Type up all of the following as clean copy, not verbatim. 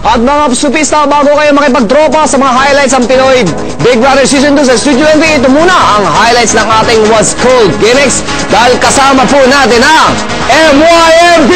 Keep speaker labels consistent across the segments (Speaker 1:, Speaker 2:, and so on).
Speaker 1: At mga supista, bago kayo makipagtropa sa mga highlights ng Pinoy Big Brother Season 2 sa Studio MV, ito muna ang highlights ng ating What's Cold gimmicks dahil kasama po natin ang MYMP!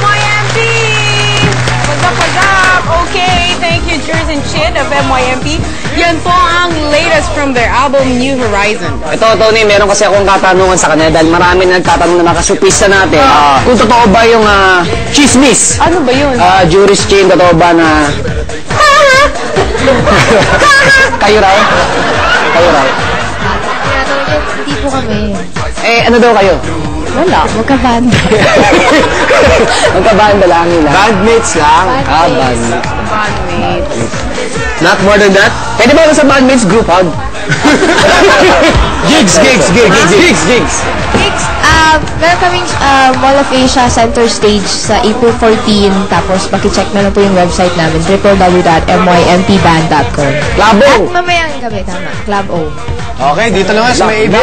Speaker 2: MYMP! What's up? Okay, thank you, Jers and Chid of MYMP. Yan po ang latest from their album, New Horizon.
Speaker 1: Ito, Tony, meron kasi akong katanungan sa kanila dahil marami na nagtatanong na makasupista natin. Kung totoo ba yung chismis?
Speaker 2: Ano ba yun?
Speaker 1: Juris Chin, totoo ba na... Kayo raw? Kayo raw?
Speaker 3: Hindi po kami.
Speaker 1: Ano daw kayo?
Speaker 3: Wala, magka-banda.
Speaker 1: Magka-banda lang nila. Bandmates lang? Bandmates.
Speaker 2: Bandmates.
Speaker 1: Not more than that? Pwede ba sa bandmates group hug? Gigs!
Speaker 3: Gigs, meron kaming Mall of Asia Center Stage sa April 14. Tapos, pakicheck na lang po yung website namin, www.mympband.com.
Speaker 1: Club O!
Speaker 3: At mamayang gabi, tama. Club O.
Speaker 1: Okay, dito naman sa may ABS.